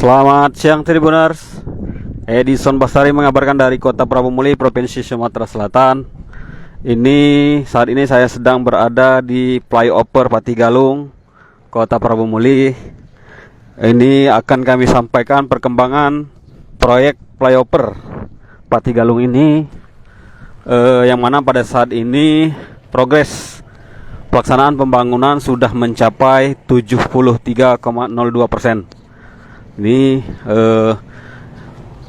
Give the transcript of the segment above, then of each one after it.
Selamat siang Tribuners. Edison Bastari mengabarkan dari Kota Prabu Muli, Provinsi Sumatera Selatan. Saat ini saya sedang berada di flyover Patigalung, Kota Prabu Muli. Ini akan kami sampaikan perkembangan proyek flyover Patigalung ini, yang mana pada saat ini progres pelaksanaan pembangunan sudah mencapai 73,02%. Ini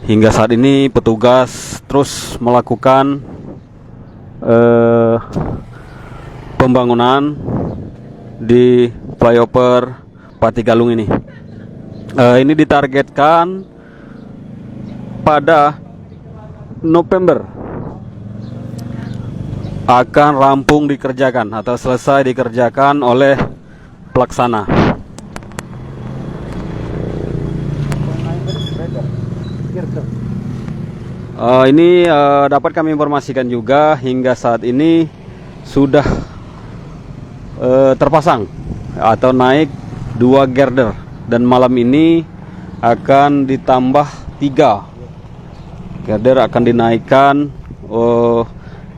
hingga saat ini petugas terus melakukan pembangunan di flyover Patigalung ini. Ini ditargetkan pada November akan rampung dikerjakan atau selesai dikerjakan oleh pelaksana. Ini dapat kami informasikan juga hingga saat ini sudah terpasang atau naik 2 girder, dan malam ini akan ditambah 3 girder akan dinaikkan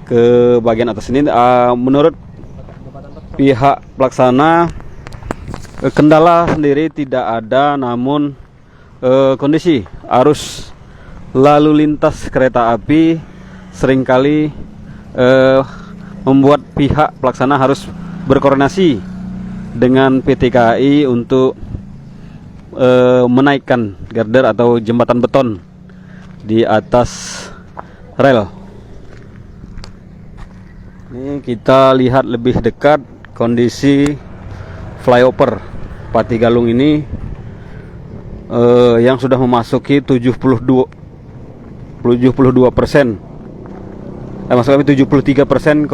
ke bagian atas ini. Menurut pihak pelaksana, kendala sendiri tidak ada, namun kondisi arus lalu lintas kereta api seringkali membuat pihak pelaksana harus berkoordinasi dengan PT KAI untuk menaikkan girder atau jembatan beton di atas rel. Ini kita lihat lebih dekat kondisi flyover Patigalung ini, yang sudah memasuki 72%, maksud kami 73,02%.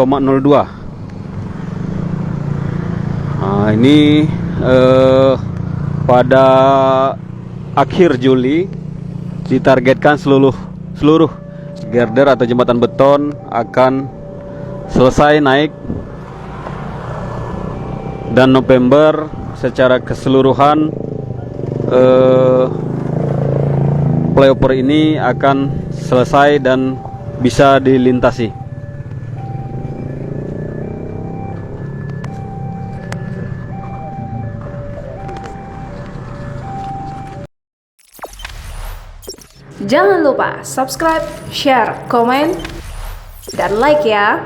Nah, ini pada akhir Juli ditargetkan seluruh girder atau jembatan beton akan selesai naik, dan November secara keseluruhan flyover ini akan selesai dan bisa dilintasi. Jangan lupa subscribe, share, komen, dan like ya.